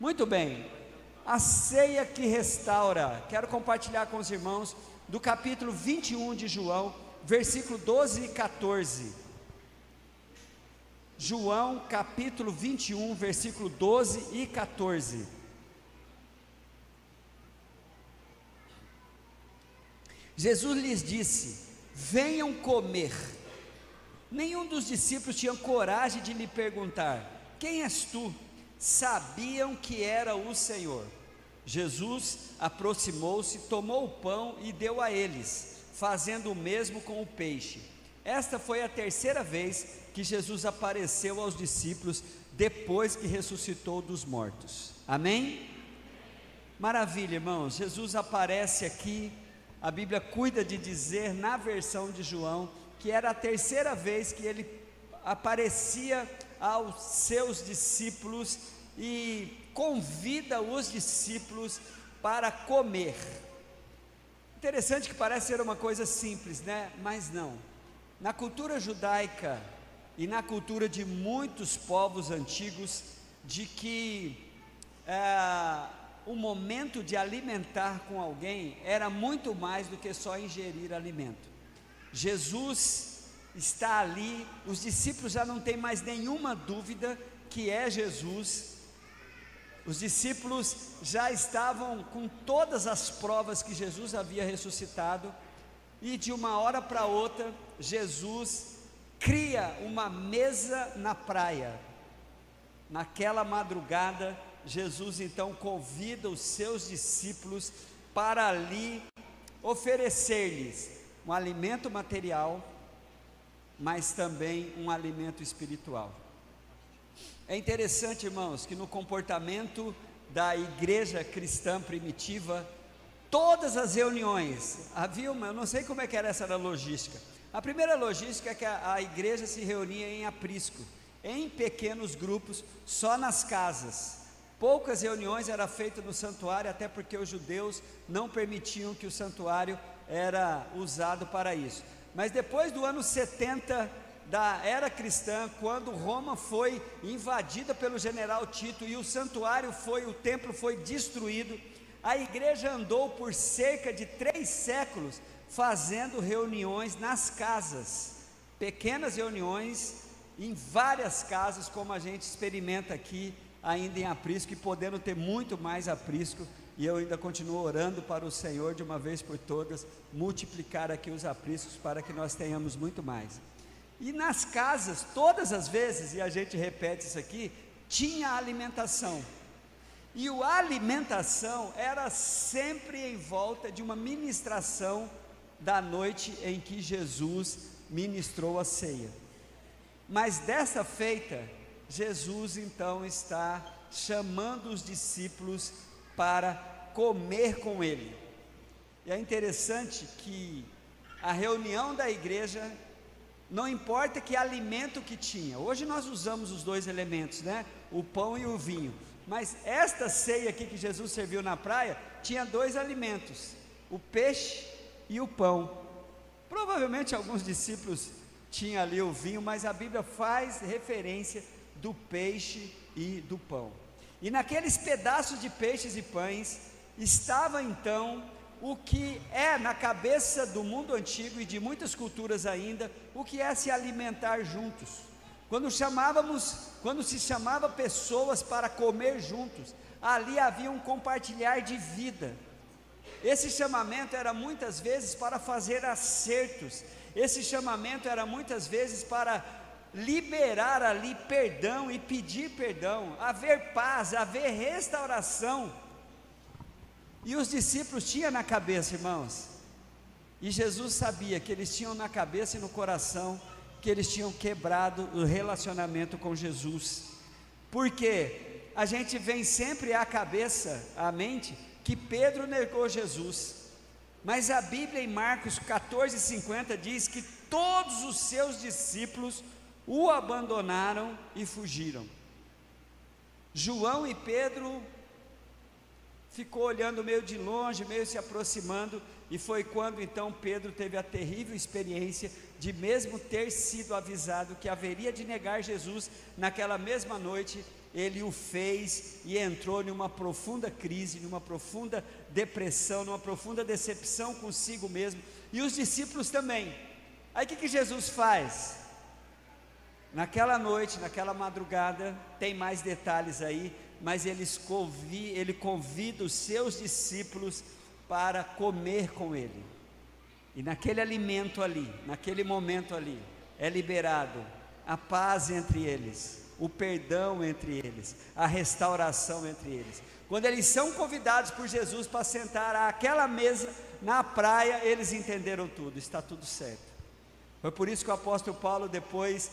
Muito bem, a ceia que restaura. Quero compartilhar com os irmãos do capítulo 21 de João, versículo 12 e 14. João capítulo 21, versículo 12 e 14. Jesus lhes disse: venham comer. Nenhum dos discípulos tinha coragem de lhe perguntar: quem és tu? Sabiam que era o Senhor. Jesus aproximou-se, tomou o pão e deu a eles, fazendo o mesmo com o peixe. Esta foi a terceira vez que Jesus apareceu aos discípulos depois que ressuscitou dos mortos. Amém? Maravilha, irmãos. Jesus aparece aqui. A Bíblia cuida de dizer na versão de João que era a terceira vez que ele aparecia aos seus discípulos e convida os discípulos para comer. Interessante que parece ser uma coisa simples, né? Mas não. Na cultura judaica e na cultura de muitos povos antigos, de que o momento de alimentar com alguém era muito mais do que só ingerir alimento. Jesus está ali, os discípulos já não têm mais nenhuma dúvida que é Jesus. Os discípulos já estavam com todas as provas que Jesus havia ressuscitado, e de uma hora para outra, Jesus cria uma mesa na praia. Naquela madrugada, Jesus então convida os seus discípulos para ali oferecer-lhes um alimento material, mas também um alimento espiritual. É interessante, irmãos, que no comportamento da igreja cristã primitiva, todas as reuniões, havia eu não sei como é que era essa logística. A primeira logística é que a igreja se reunia em aprisco, em pequenos grupos, só nas casas. Poucas reuniões eram feitas no santuário, até porque os judeus não permitiam que o santuário era usado para isso. Mas depois do ano 70 da era cristã, quando Roma foi invadida pelo general Tito e o templo foi destruído, a igreja andou por cerca de 3 séculos fazendo reuniões nas casas, pequenas reuniões em várias casas, como a gente experimenta aqui ainda em aprisco, e podendo ter muito mais aprisco. E eu ainda continuo orando para o Senhor, de uma vez por todas, multiplicar aqui os apriscos para que nós tenhamos muito mais. E nas casas, todas as vezes, e a gente repete isso aqui, tinha alimentação. E a alimentação era sempre em volta de uma ministração da noite em que Jesus ministrou a ceia. Mas dessa feita, Jesus então está chamando os discípulos para comer com ele. E é interessante que a reunião da igreja, não importa que alimento que tinha, hoje nós usamos os dois elementos, né? O pão e o vinho, mas esta ceia aqui que Jesus serviu na praia, tinha 2 alimentos, o peixe e o pão. Provavelmente alguns discípulos tinham ali o vinho, mas a Bíblia faz referência do peixe e do pão. E naqueles pedaços de peixes e pães, estava então o que é na cabeça do mundo antigo e de muitas culturas ainda, o que é se alimentar juntos. Quando se chamava pessoas para comer juntos, ali havia um compartilhar de vida. Esse chamamento era muitas vezes para fazer acertos, esse chamamento era muitas vezes para liberar ali perdão e pedir perdão, haver paz, haver restauração. E os discípulos tinham na cabeça, irmãos, e Jesus sabia que eles tinham na cabeça e no coração, que eles tinham quebrado o relacionamento com Jesus, porque a gente vem sempre à cabeça, à mente, que Pedro negou Jesus, mas a Bíblia em Marcos 14:50 diz que todos os seus discípulos o abandonaram e fugiram. João e Pedro ficou olhando meio de longe, meio se aproximando, e foi quando então Pedro teve a terrível experiência de, mesmo ter sido avisado que haveria de negar Jesus naquela mesma noite, ele o fez e entrou numa profunda crise, numa profunda depressão, numa profunda decepção consigo mesmo, e os discípulos também. Aí o que Jesus faz? Naquela noite, naquela madrugada, tem mais detalhes aí, mas ele convida os seus discípulos para comer com ele, e naquele alimento ali, naquele momento ali, é liberado a paz entre eles, o perdão entre eles, a restauração entre eles. Quando eles são convidados por Jesus para sentar àquela mesa na praia, eles entenderam tudo, está tudo certo. Foi por isso que o apóstolo Paulo depois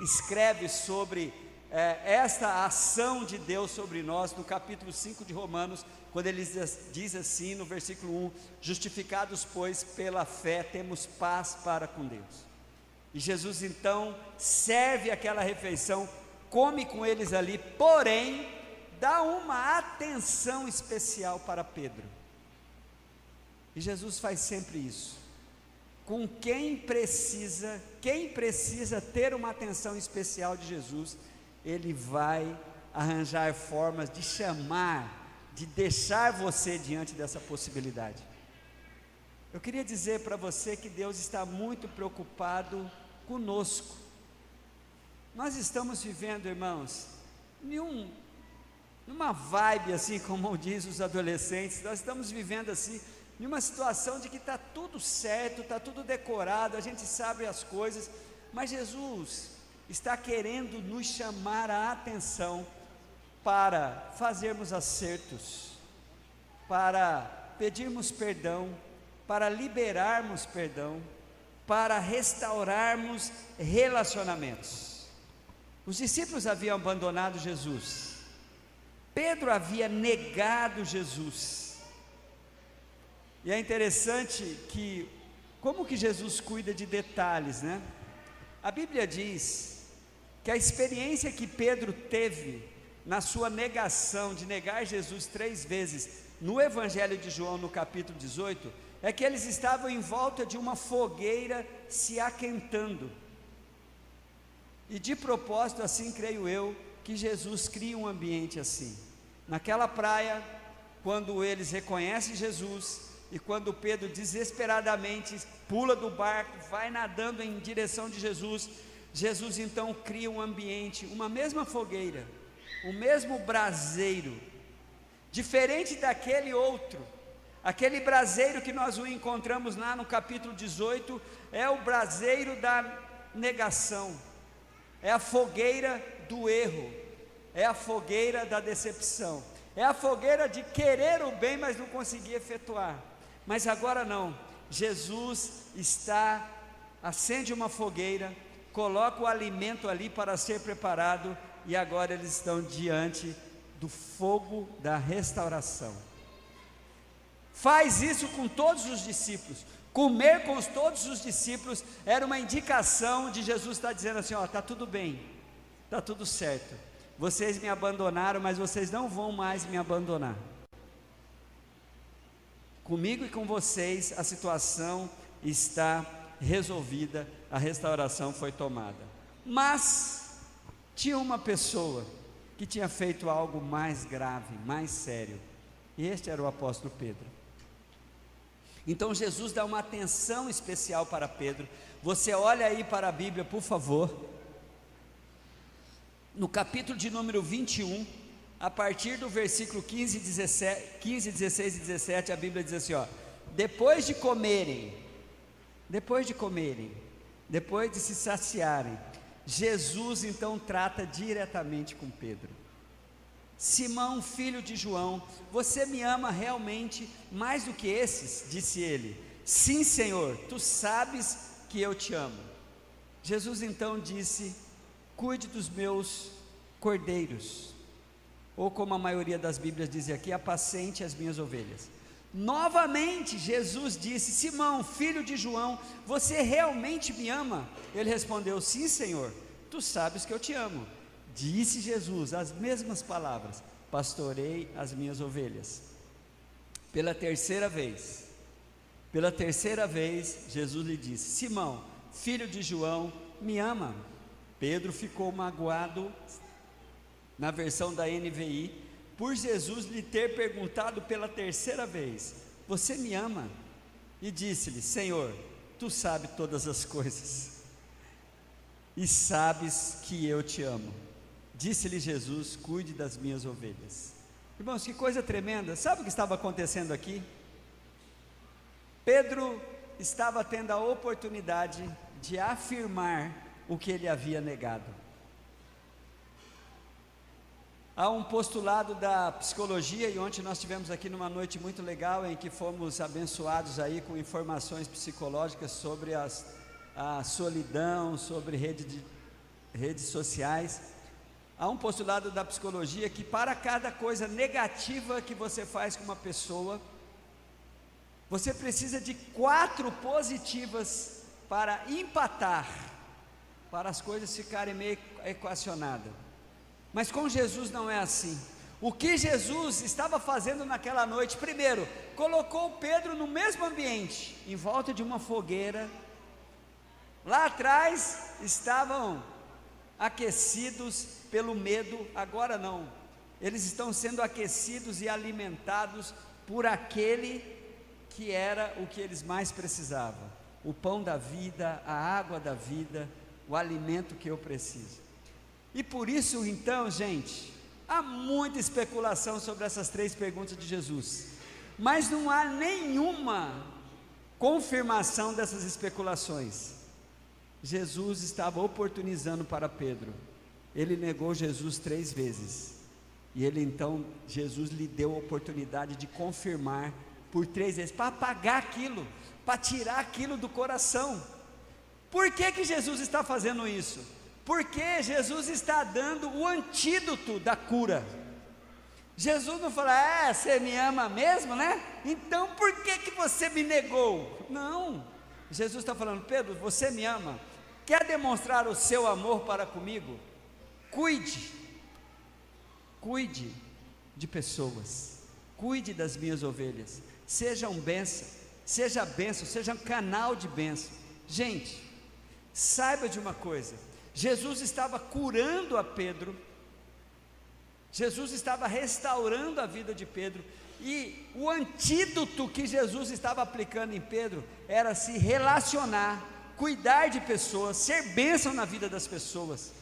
escreve sobre esta ação de Deus sobre nós, no capítulo 5 de Romanos, quando ele diz assim no versículo 1: justificados pois pela fé temos paz para com Deus. E Jesus então serve aquela refeição, come com eles ali, porém dá uma atenção especial para Pedro. E Jesus faz sempre isso com quem precisa ter uma atenção especial de Jesus. Ele vai arranjar formas de chamar, de deixar você diante dessa possibilidade. Eu queria dizer para você que Deus está muito preocupado conosco. Nós estamos vivendo, irmãos, numa vibe assim, como diz os adolescentes, nós estamos vivendo assim, numa situação de que está tudo certo, está tudo decorado, a gente sabe as coisas, mas Jesus está querendo nos chamar a atenção para fazermos acertos, para pedirmos perdão, para liberarmos perdão, para restaurarmos relacionamentos. Os discípulos haviam abandonado Jesus, Pedro havia negado Jesus, e é interessante que, como que Jesus cuida de detalhes, né? A Bíblia diz que a experiência que Pedro teve na sua negação, de negar Jesus 3 vezes, no Evangelho de João, no capítulo 18, é que eles estavam em volta de uma fogueira se aquentando, e de propósito, assim creio eu, que Jesus cria um ambiente assim, naquela praia, quando eles reconhecem Jesus, e quando Pedro desesperadamente pula do barco, vai nadando em direção de Jesus, Jesus então cria um ambiente, uma mesma fogueira, o mesmo braseiro, diferente daquele outro. Aquele braseiro que nós o encontramos lá no capítulo 18, é o braseiro da negação, é a fogueira do erro, é a fogueira da decepção, é a fogueira de querer o bem, mas não conseguir efetuar. Mas agora não, Jesus acende uma fogueira, coloca o alimento ali para ser preparado, e agora eles estão diante do fogo da restauração. Faz isso com todos os discípulos. Comer com todos os discípulos era uma indicação de Jesus estar dizendo assim: ó, está tudo bem, está tudo certo, vocês me abandonaram, mas vocês não vão mais me abandonar. Comigo e com vocês a situação está resolvida, a restauração foi tomada. Mas tinha uma pessoa que tinha feito algo mais grave, mais sério, e este era o apóstolo Pedro. Então Jesus dá uma atenção especial para Pedro. Você olha aí para a Bíblia, por favor, no capítulo de número 21, a partir do versículo 15, 16 e 17, a Bíblia diz assim, ó: depois de comerem, depois de se saciarem, Jesus então trata diretamente com Pedro. Simão, filho de João, você me ama realmente mais do que esses? Disse ele. Sim, Senhor, tu sabes que eu te amo. Jesus então disse: cuide dos meus cordeiros, ou como a maioria das Bíblias diz aqui, apacente as minhas ovelhas. Novamente Jesus disse: Simão, filho de João, você realmente me ama? Ele respondeu: sim, Senhor, tu sabes que eu te amo. Disse Jesus as mesmas palavras: pastorei as minhas ovelhas. Pela terceira vez, Jesus lhe disse: Simão, filho de João, me ama? Pedro ficou magoado na versão da NVI, por Jesus lhe ter perguntado pela terceira vez: você me ama? E disse-lhe: Senhor, tu sabes todas as coisas, e sabes que eu te amo. Disse-lhe Jesus: cuide das minhas ovelhas. Irmãos, que coisa tremenda. Sabe o que estava acontecendo aqui? Pedro estava tendo a oportunidade de afirmar o que ele havia negado. Há um postulado da psicologia, e ontem nós tivemos aqui numa noite muito legal, em que fomos abençoados aí com informações psicológicas sobre a solidão, sobre redes sociais. Há um postulado da psicologia que para cada coisa negativa que você faz com uma pessoa, você precisa de 4 positivas para empatar, para as coisas ficarem meio equacionadas. Mas com Jesus não é assim. O que Jesus estava fazendo naquela noite? Primeiro, colocou Pedro no mesmo ambiente, em volta de uma fogueira. Lá atrás estavam aquecidos pelo medo, agora não. Eles estão sendo aquecidos e alimentados por aquele que era o que eles mais precisavam: o pão da vida, a água da vida, o alimento que eu preciso. E por isso então, gente, há muita especulação sobre essas 3 perguntas de Jesus, mas não há nenhuma confirmação dessas especulações. Jesus estava oportunizando para Pedro. Ele negou Jesus 3 vezes, e Jesus lhe deu a oportunidade de confirmar por 3 vezes, para apagar aquilo, para tirar aquilo do coração. Por que Jesus está fazendo isso? Porque Jesus está dando o antídoto da cura. Jesus não fala: você me ama mesmo, né? Então por que você me negou? Não, Jesus está falando: Pedro, você me ama? Quer demonstrar o seu amor para comigo? Cuide de pessoas, cuide das minhas ovelhas, seja um bênção, seja um canal de bênção. Gente, saiba de uma coisa: Jesus estava curando a Pedro, Jesus estava restaurando a vida de Pedro, e o antídoto que Jesus estava aplicando em Pedro era se relacionar, cuidar de pessoas, ser bênção na vida das pessoas.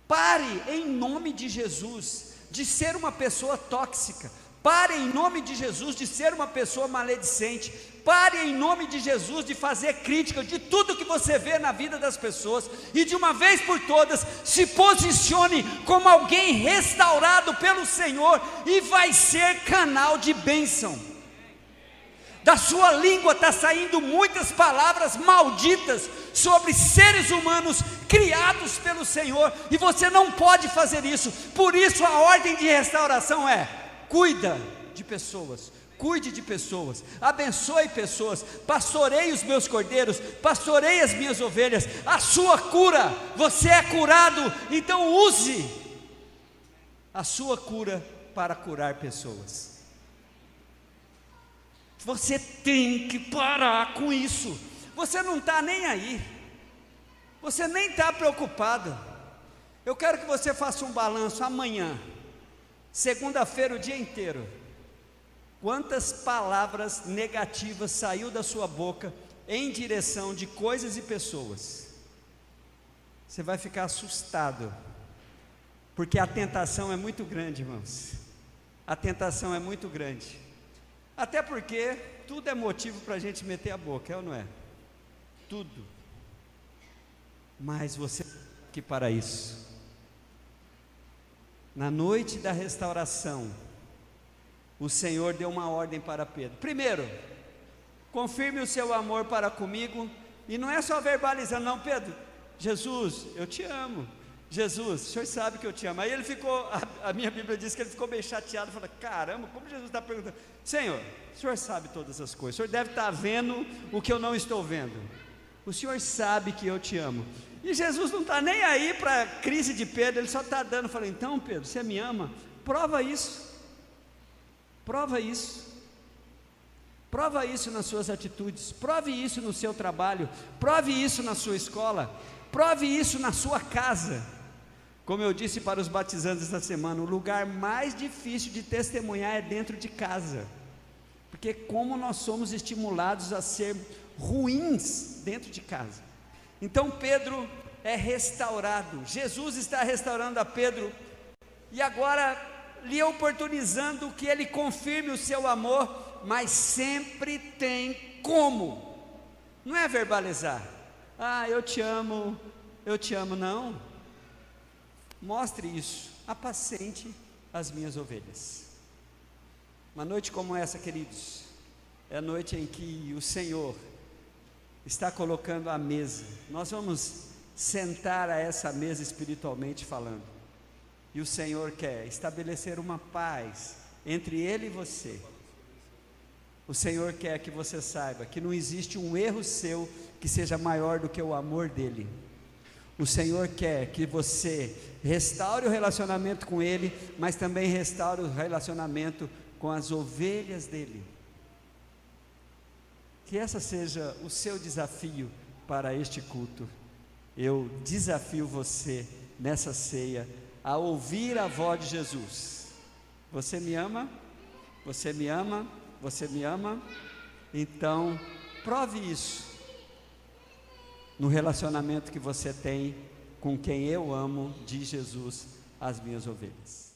Pare em nome de Jesus de ser uma pessoa tóxica. Pare em nome de Jesus de ser uma pessoa maledicente. Pare em nome de Jesus de fazer crítica de tudo que você vê na vida das pessoas, e de uma vez por todas se posicione como alguém restaurado pelo Senhor, e vai ser canal de bênção. Da sua língua está saindo muitas palavras malditas sobre seres humanos criados pelo Senhor, e você não pode fazer isso. Por isso a ordem de restauração é: cuida de pessoas, cuide de pessoas, abençoe pessoas, pastoreie os meus cordeiros, pastoreie as minhas ovelhas. A sua cura, você é curado, então use a sua cura para curar pessoas. Você tem que parar com isso. Você não está nem aí, você nem está preocupado. Eu quero que você faça um balanço amanhã, segunda-feira, o dia inteiro. Quantas palavras negativas saiu da sua boca em direção de coisas e pessoas? Você vai ficar assustado, porque a tentação é muito grande, irmãos. A tentação é muito grande. Até porque tudo é motivo para a gente meter a boca, é ou não é? Tudo. Mas você está aqui para isso. Na noite da restauração, o Senhor deu uma ordem para Pedro. Primeiro, confirme o seu amor para comigo. E não é só verbalizando, não: Pedro, Jesus, eu te amo. Jesus, o Senhor sabe que eu te amo. Aí ele ficou, a minha Bíblia diz que ele ficou meio chateado, falou: caramba, como Jesus está perguntando? Senhor, o Senhor sabe todas as coisas, o Senhor deve estar vendo o que eu não estou vendo. O Senhor sabe que eu te amo. E Jesus não está nem aí para a crise de Pedro, ele só está dando, falando: então Pedro, você me ama? Prova isso. Prova isso. Prova isso nas suas atitudes, prove isso no seu trabalho, prove isso na sua escola, prove isso na sua casa. Como eu disse para os batizandos esta semana, o lugar mais difícil de testemunhar é dentro de casa, porque como nós somos estimulados a ser ruins dentro de casa. Então Pedro é restaurado, Jesus está restaurando a Pedro, e agora lhe oportunizando que ele confirme o seu amor, mas sempre tem como, não é verbalizar, eu te amo, não, mostre isso, apacente as minhas ovelhas. Uma noite como essa, queridos, é a noite em que o Senhor está colocando a mesa, nós vamos sentar a essa mesa espiritualmente falando, e o Senhor quer estabelecer uma paz entre Ele e você. O Senhor quer que você saiba que não existe um erro seu que seja maior do que o amor dEle. O Senhor quer que você restaure o relacionamento com Ele, mas também restaure o relacionamento com as ovelhas dEle. Que essa seja o seu desafio para este culto. Eu desafio você nessa ceia a ouvir a voz de Jesus. Você me ama? Você me ama? Você me ama? Então, prove isso no relacionamento que você tem com quem eu amo, diz Jesus, as minhas ovelhas.